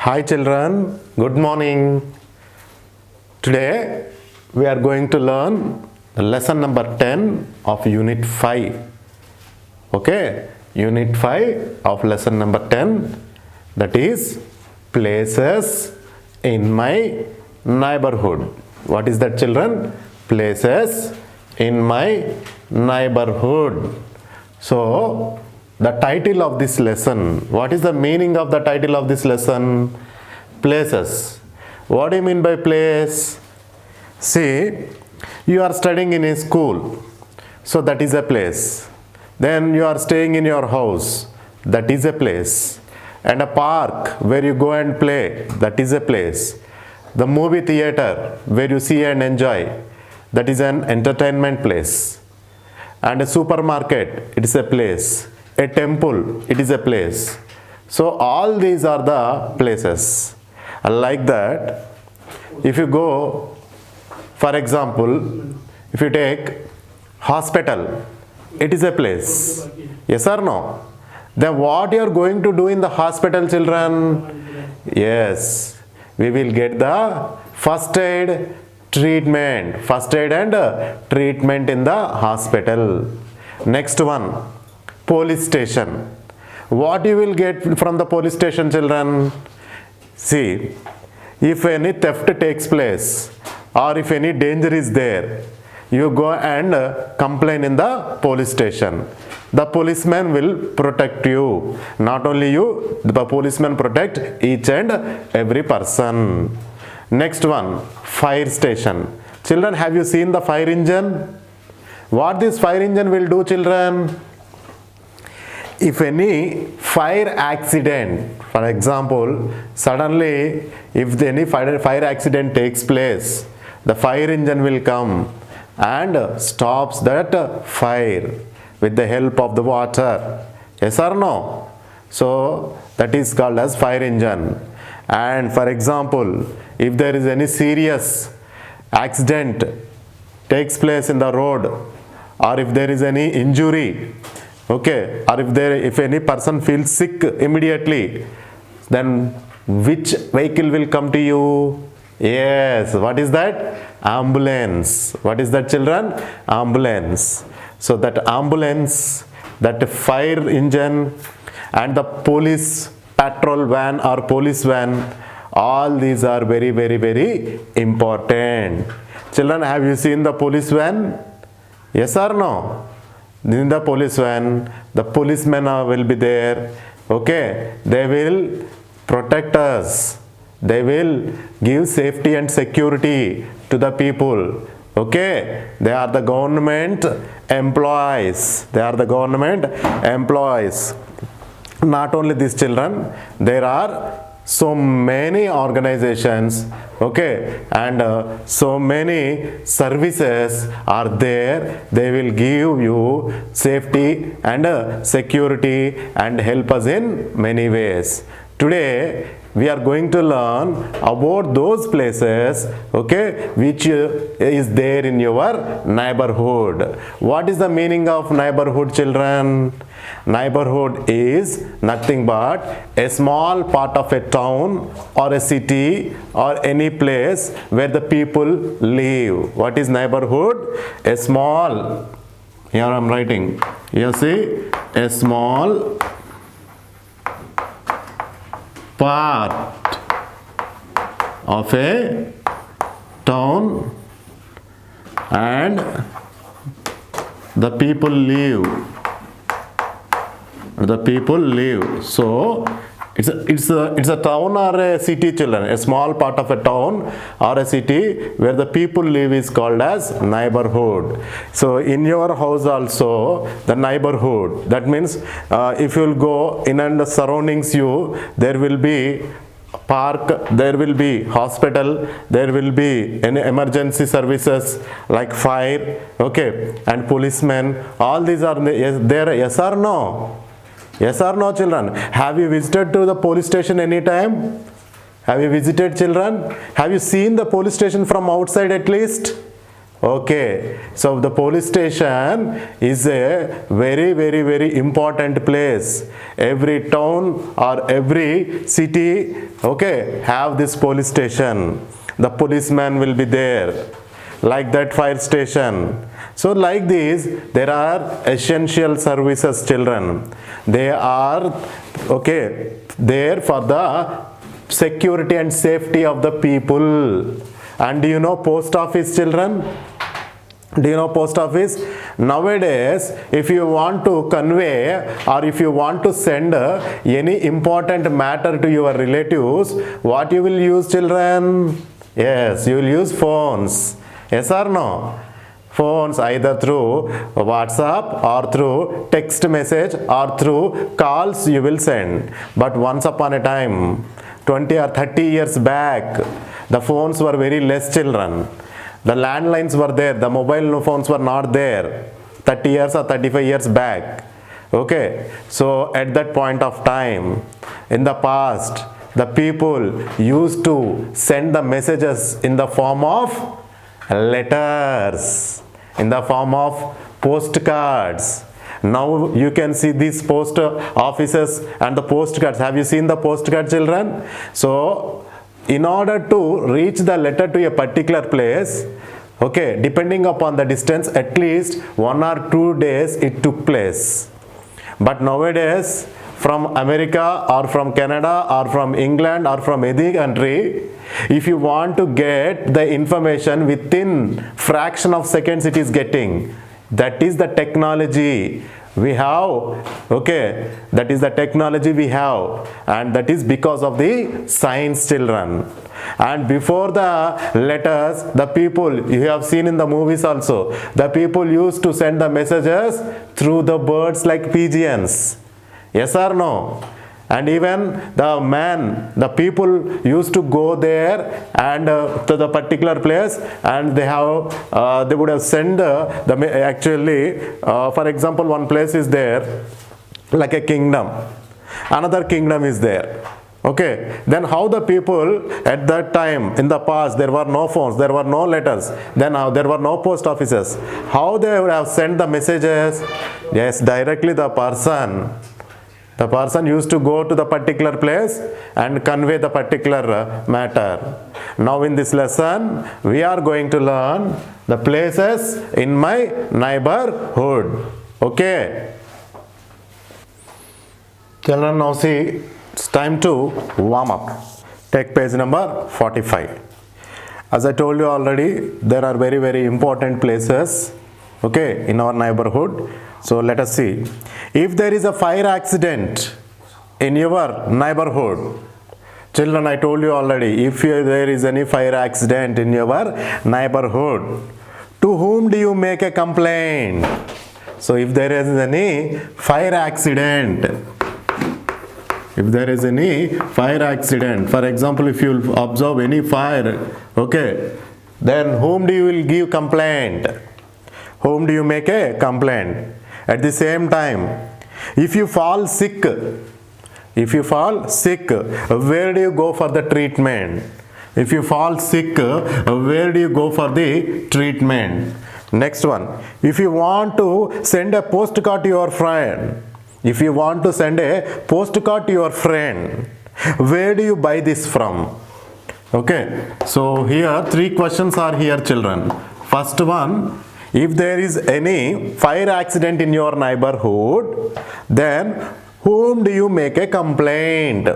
Hi children, good morning. Today we are going to learn the lesson number 10 of Unit 5. Okay, Unit 5 of lesson number 10, that is places in my neighborhood. What is that children? Places in my neighborhood. So the title of this lesson, what is the meaning of the title of this lesson? Places. What do you mean by place? See, you are studying in a school, so that is a place. Then you are staying in your house, that is a place. And a park where you go and play, that is a place. The movie theater where you see and enjoy, that is an entertainment place. And a supermarket, it is a place. A temple, it is a place. So all these are the places. Like that, if you go, for example, if you take hospital, it is a place. Yes or no? Then what you are going to do in the hospital, children? Yes, we will get the first aid treatment. First aid and treatment in the hospital. Next one, police station. What you will get from the police station, children? See, if any theft takes place or if any danger is there, you go and complain in the police station. The policeman will protect you. Not only you, the policeman protect each and every person. Next one, fire station. Children, have you seen the fire engine? What this fire engine will do, children? If any fire accident, for example, suddenly if any fire accident takes place, the fire engine will come and stops that fire with the help of the water. Yes or no? So that is called as fire engine. And for example, if there is any serious accident takes place in the road, or if there is any injury, okay, or if any person feels sick immediately, then which vehicle will come to you? Yes, what is that? Ambulance. What is that, children? Ambulance. So that ambulance, that fire engine, and the police patrol van or police van, all these are very, very, very important. Children, have you seen the police van? Yes or no? In the police van, the policemen will be there. Okay, they will protect us. They will give safety and security to the people. Okay, they are the government employees. They are the government employees. Not only these, children, there are so many organizations, okay, and so many services are there. They will give you safety and security and help us in many ways. Today we are going to learn about those places, okay, which is there in your neighborhood. What is the meaning of neighborhood, children? Neighborhood is nothing but a small part of a town or a city or any place where the people live. What is neighborhood? A small, here I am writing, you see, a small part of a town and the people live. So it's a town or a city, children. A small part of a town or a city where the people live is called as neighborhood. So in your house also, the neighborhood, that means if you will go in and the surroundings there will be park, there will be hospital, there will be any emergency services like fire, okay, and policemen. All these are there. Yes or no? Yes or no, children? Have you visited to the police station anytime? Have you visited, children? Have you seen the police station from outside at least? Okay, so the police station is a very important place. Every town or every city, okay, have this police station. The policeman will be there, like that fire station. So like this, there are essential services, children. They are, okay, there for the security and safety of the people. And do you know post office, children? Do you know post office? Nowadays, if you want to convey or if you want to send any important matter to your relatives, what you will use, children? Yes, you will use phones. Yes or no? Phones, either through WhatsApp or through text message or through calls you will send. But once upon a time, 20 or 30 years back, the phones were very less, children. The landlines were there, the mobile phones were not there 30 years or 35 years back. Okay, so at that point of time, in the past, the people used to send the messages in the form of letters, in the form of postcards. Now you can see these post offices and the postcards. Have you seen the postcard, children? So in order to reach the letter to a particular place, okay, depending upon the distance, at least 1 or 2 days it took place. But nowadays, from America or from Canada or from England or from any country, if you want to get the information within fraction of seconds, it is getting. That is the technology we have. Okay, that is the technology we have, and that is because of the science, children. And before the letters, the people, you have seen in the movies also, the people used to send the messages through the birds like pigeons. Yes or no? And even the people used to go there and to the particular place, and they would have sent actually, for example, one place is there like a kingdom, another kingdom is there. Okay, then how the people at that time, in the past, there were no phones, there were no letters, then there were no post offices. How they would have sent the messages? Yes, directly the person used to go to the particular place and convey the particular matter. Now in this lesson, we are going to learn the places in my neighborhood. Okay. Children, now see, it's time to warm up. Take page number 45. As I told you already, there are very important places, okay, in our neighborhood. So let us see. If there is a fire accident in your neighborhood, children, I told you already, if there is any fire accident in your neighborhood, to whom do you make a complaint? So if there is any fire accident, for example, if you observe any fire, okay, then whom do you will give complaint? Whom do you make a complaint? At the same time, if you fall sick, where do you go for the treatment? If you fall sick, where do you go for the treatment? Next one, if you want to send a postcard to your friend, where do you buy this from? Okay, so here 3 questions are here, children. First one, if there is any fire accident in your neighborhood, then whom do you make a complaint?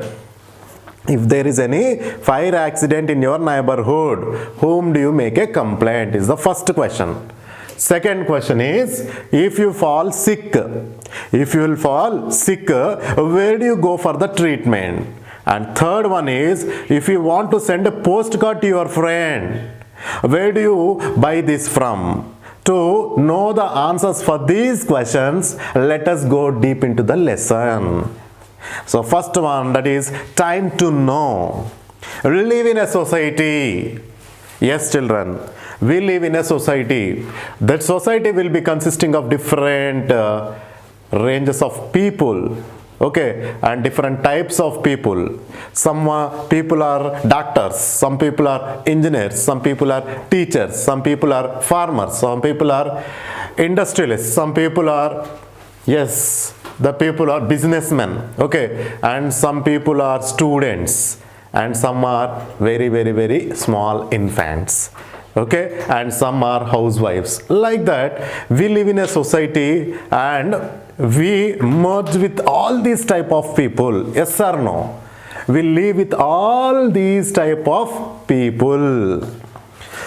If there is any fire accident in your neighborhood, whom do you make a complaint is the first question. Second question is, if you fall sick, where do you go for the treatment? And third one is, if you want to send a postcard to your friend, where do you buy this from? To know the answers for these questions, let us go deep into the lesson. So first one, that is time to know. We live in a society. Yes, children, we live in a society. That society will be consisting of different ranges of people. okay, and different types of people. Some people are doctors, some people are engineers, some people are teachers, some people are farmers, some people are industrialists, some people are, yes, the people are businessmen, okay, and some people are students, and some are very, very, very small infants, okay, and some are housewives. Like that, we live in a society and we merge with all these type of people. Yes or no? We live with all these type of people.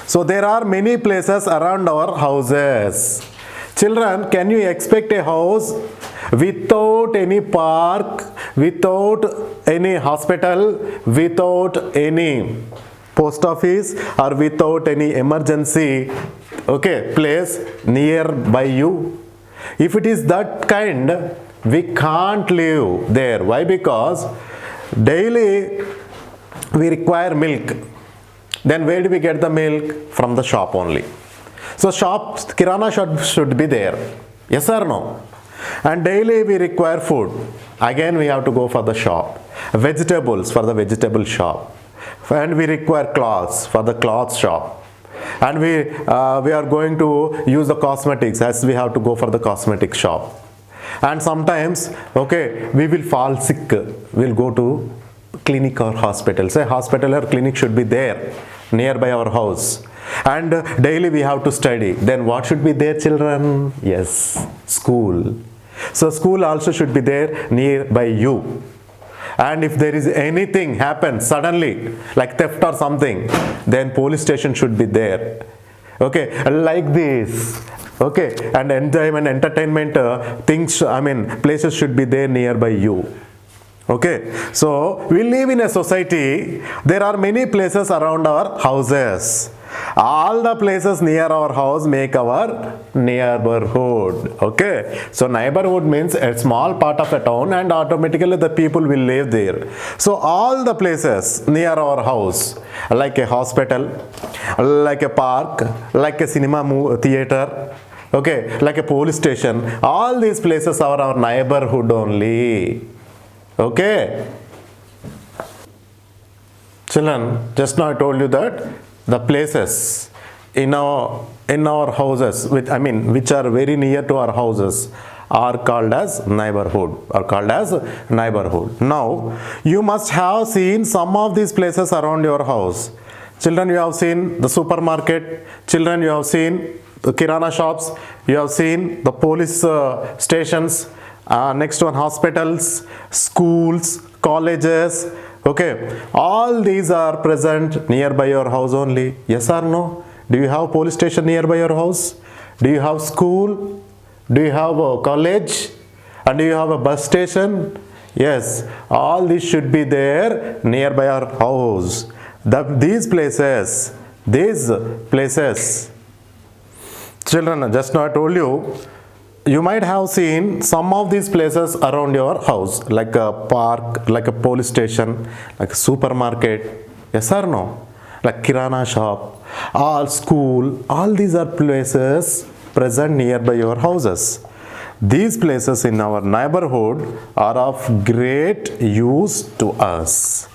So there are many places around our houses. Children, can you expect a house without any park, without any hospital, without any post office, or without any emergency, okay, place nearby you? If it is that kind, we can't live there. Why? Because daily we require milk. Then where do we get the milk? From the shop only. So shops, kirana shop should be there. Yes or no? And daily we require food. Again we have to go for the shop. Vegetables for the vegetable shop. And we require clothes for the cloth shop. And we are going to use the cosmetics, as we have to go for the cosmetic shop. And sometimes, okay, we will fall sick. We'll go to clinic or hospital. Say hospital or clinic should be there nearby our house. And daily we have to study. Then what should be there, children? Yes, school. So school also should be there nearby you. And if there is anything happens suddenly, like theft or something, then police station should be there. Okay, like this. Okay, and enjoyment, entertainment things, places should be there nearby you. Okay, so we live in a society. There are many places around our houses. All the places near our house make our neighborhood. Okay, so neighborhood means a small part of a town, and automatically the people will live there. So all the places near our house, like a hospital, like a park, like a cinema theater, okay, like a police station, all these places are our neighborhood only. Okay, children, just now I told you that the places in our houses, which are very near to our houses, are called as neighborhood. Now you must have seen some of these places around your house. Children, you have seen the supermarket. Children, you have seen the kirana shops. You have seen the police stations. Next one, hospitals, schools, colleges. Okay, all these are present nearby your house only. Yes or no? Do you have police station nearby your house? Do you have school? Do you have a college? And do you have a bus station? Yes, all these should be there nearby our house. These places, children, just now I told you, you might have seen some of these places around your house, like a park, like a police station, like a supermarket. Yes or no? Like kirana shop, all school, all these are places present nearby your houses. These places in our neighborhood are of great use to us.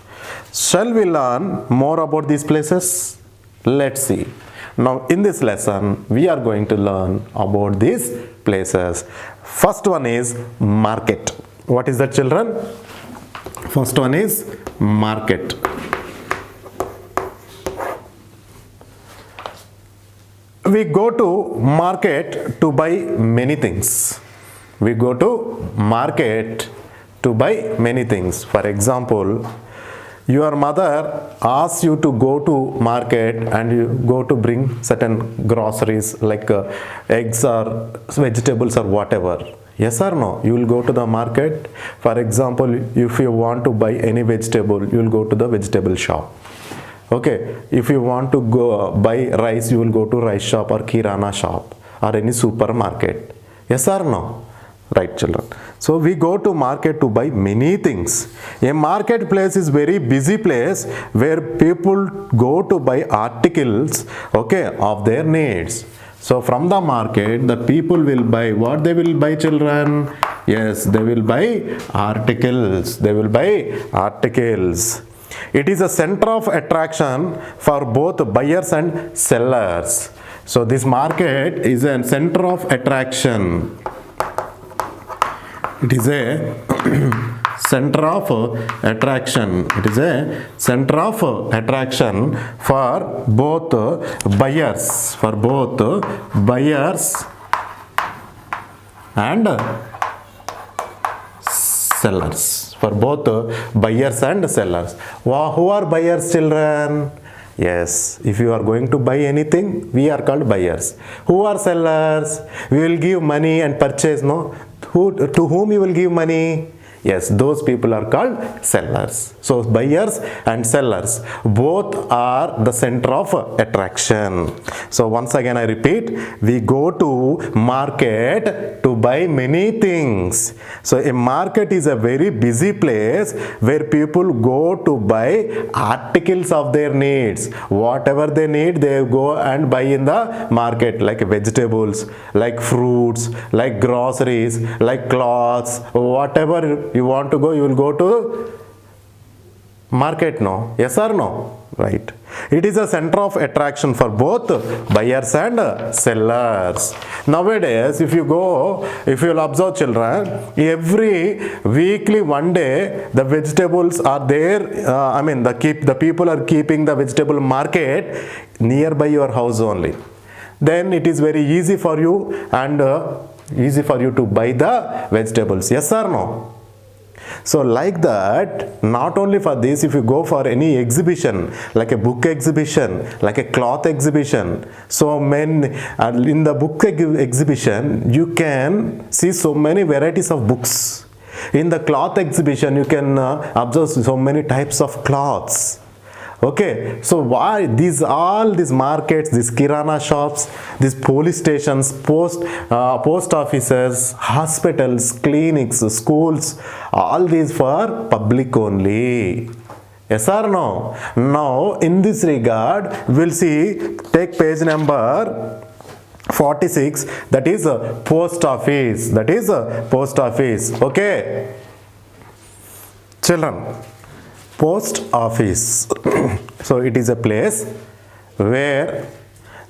Shall we learn more about these places? Let's see. Now in this lesson, we are going to learn about these places. First one is market. What is that, children? First one is market. We go to market to buy many things. We go to market to buy many things. For example, your mother asks you to go to market and you go to bring certain groceries like eggs or vegetables or whatever. Yes or no? You will go to the market. For example, if you want to buy any vegetable, you will go to the vegetable shop. Okay, if you want to go buy rice, you will go to rice shop or kirana shop or any supermarket. Yes or no? Right, children. So we go to market to buy many things. A marketplace is very busy place where people go to buy articles, okay, of their needs. So from the market, the people will buy what they will buy, children? Yes, they will buy articles. They will buy articles. It is a center of attraction for both buyers and sellers. So this market is a center of attraction. It is a center of attraction. It is a center of attraction for both buyers, and sellers, for both buyers and sellers. Who are buyers, children? Yes, if you are going to buy anything, we are called buyers. Who are sellers? We will give money and purchase, no? To whom you will give money? Yes, those people are called sellers. So buyers and sellers both are the center of attraction. So once again I repeat, we go to market to buy many things. So a market is a very busy place where people go to buy articles of their needs. Whatever they need, they go and buy in the market, like vegetables, like fruits, like groceries, like clothes, whatever you want to go, you will go to market, no? Yes or no? Right. It is a center of attraction for both buyers and sellers. Nowadays, if you will observe, children, every weekly one day the vegetables are there. The people are keeping the vegetable market nearby your house only. Then it is very easy for you and easy for you to buy the vegetables. Yes or no? So like that, not only for this, if you go for any exhibition, like a book exhibition, like a cloth exhibition, so in the book exhibition, you can see so many varieties of books. In the cloth exhibition, you can observe so many types of cloths. Okay, so why all these markets, these kirana shops, these police stations, post offices, hospitals, clinics, schools, all these for public only. Yes or no? Now in this regard, we'll see, take page number 46, that is a post office. That is a post office. Okay, children, post office. So it is a place where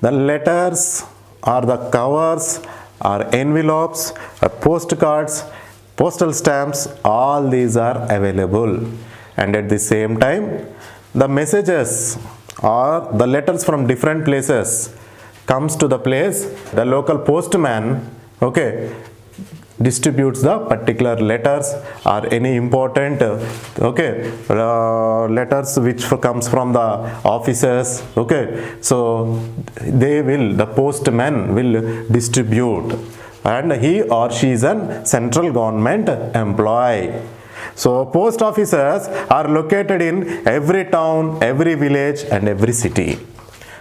the letters or the covers or envelopes or postcards, postal stamps, all these are available. And at the same time, the messages or the letters from different places comes to the place. The local postman, okay, distributes the particular letters or any important letters which comes from the offices. Okay, so the postman will distribute, and he or she is a central government employee. So post offices are located in every town, every village and every city.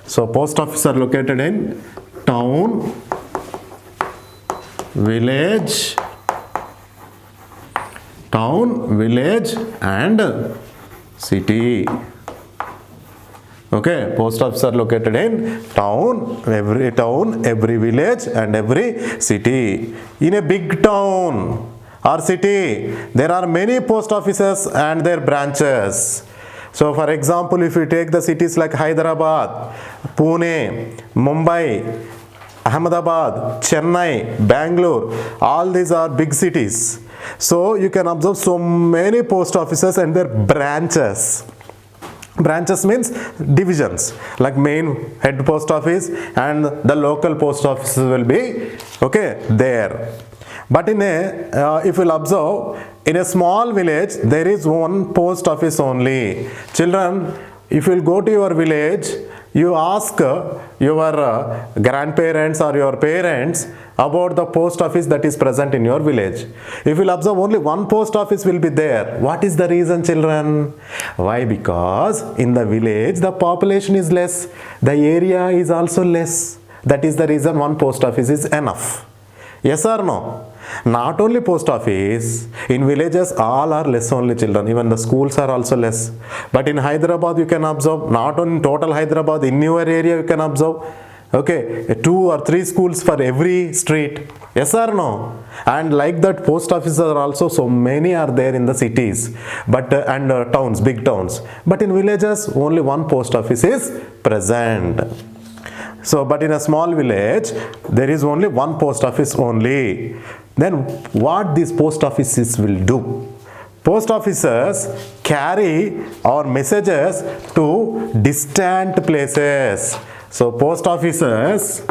So post offices are located in town, village and city. Okay, post offices are located in every town, every village and every city. In a big town or city, there are many post offices and their branches. So for example, if you take the cities like Hyderabad, Pune, Mumbai, Ahmedabad, Chennai, Bangalore, all these are big cities. So you can observe so many post offices and their branches. Branches means divisions, like main head post office and the local post offices will be there. But if you'll observe, in a small village there is one post office only. Children, if you'll go to your village, you ask your grandparents or your parents about the post office that is present in your village. If you'll observe, only one post office will be there. What is the reason, children? Why? Because in the village the population is less, the area is also less. That is the reason one post office is enough. Yes or no? Not only post office, in villages all are less only, children. Even the schools are also less. But in Hyderabad you can observe, not only in total Hyderabad, in your area you can observe, Okay, 2 or 3 schools for every street. Yes or no? And like that, post offices are also so many are there in the cities, but and towns, big towns. But in villages, only one post office is present. So, but in a small village, there is only one post office only. Then what these post offices will do? Post offices carry our messages to distant places. So, post offices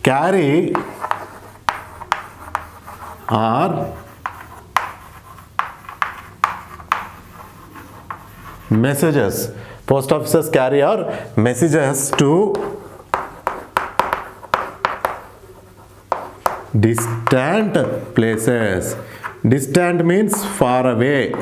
carry our messages. Post offices carry our messages to distant places. Distant means far away.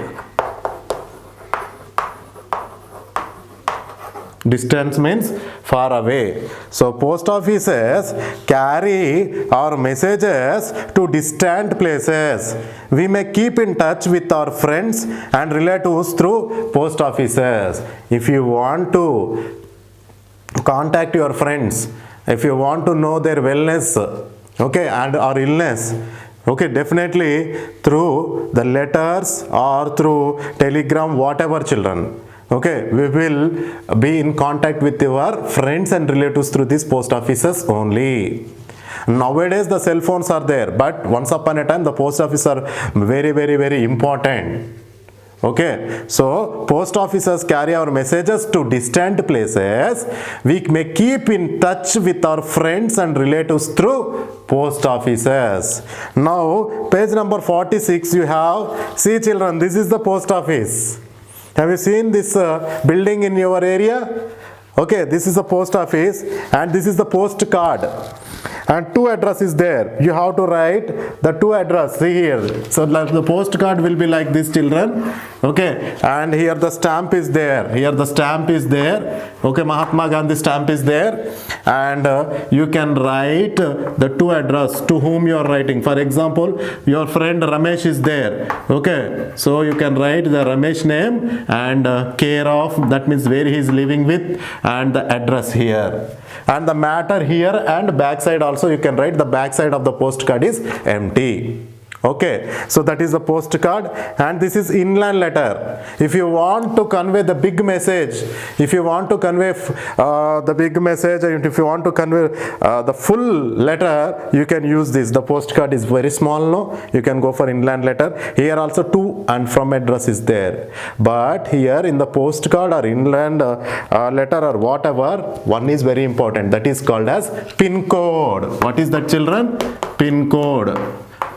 Distance means far away. So post offices carry our messages to distant places. We may keep in touch with our friends and relatives through post offices. If you want to contact your friends, if you want to know their wellness, okay, and or illness, okay, definitely through the letters or through telegram, whatever, children. Okay, we will be in contact with your friends and relatives through these post offices only. Nowadays the cell phones are there, but once upon a time the post offices are very important. Okay, so post offices carry our messages to distant places. We may keep in touch with our friends and relatives through post offices. Now page number 46 you have, see children, this is the post office. Have you seen this building in your area? Okay, this is the post office and this is the postcard. And 2 address is there. You have to write the 2 address. See here. So like the postcard will be like this, children. Okay, and here the stamp is there. Here the stamp is there. Okay, Mahatma Gandhi stamp is there. And you can write the 2 address to whom you are writing. For example, your friend Ramesh is there. Okay, so you can write the Ramesh name and care of, that means where he is living with, and the address here. And the matter here and backside also you can write. The backside of the postcard is empty. Okay, so that is the postcard, and this is inland letter. If you want to convey the big message, if you want to convey the big message, and if you want to convey the full letter, you can use this. The postcard is very small, no? You can go for inland letter. Here also to and from address is there. But here in the postcard or inland letter or whatever, one is very important. That is called as pin code. What is that, children? Pin code.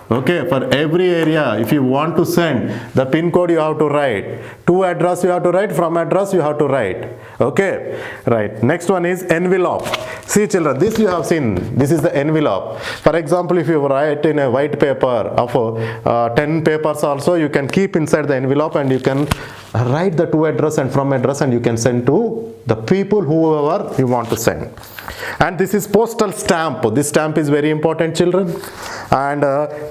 Okay, for every area, if you want to send, the pin code you have to write. To address you have to write, from address you have to write. Okay, right. Next one is envelope. See children, this you have seen. This is the envelope. For example, if you write in a white paper of 10 papers also, you can keep inside the envelope and you can write the to address and from address, and you can send to the people whoever you want to send. And this is postal stamp. This stamp is very important, children. And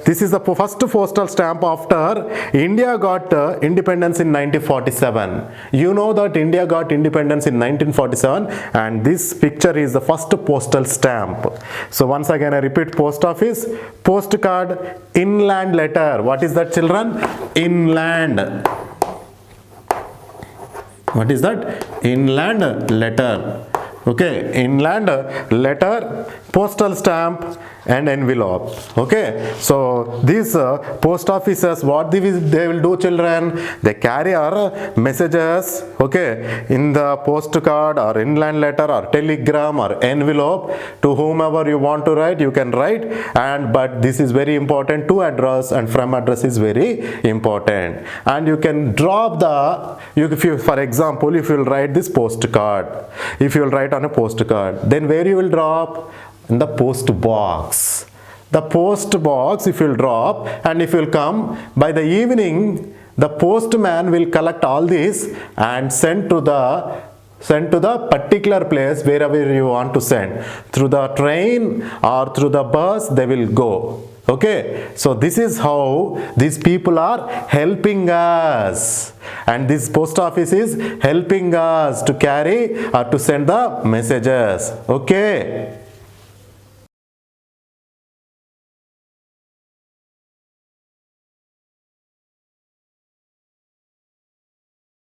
this is the first postal stamp after India got independence in 1947. You know that India got independence in 1947, and this picture is the first postal stamp. So once again I repeat: post office, postcard, inland letter. What is that, children? Inland. What is that? Inland letter. Okay, inland letter, postal stamp, and envelope. Okay, so these post offices, what they will do, children? They carry our messages, okay, in the postcard or inland letter or telegram or envelope to whomever you want to write. You can write, and but this is very important. To address and from address is very important. And you can drop the, if you, for example, if you will write this postcard, if you will write on a postcard, then where you will drop? In the post box. The post box if you will drop, and if you will come by the evening, the postman will collect all these and send to the particular place wherever you want to send. Through the train or through the bus they will go. Okay, so this is how these people are helping us, and this post office is helping us to carry or to send the messages. Okay.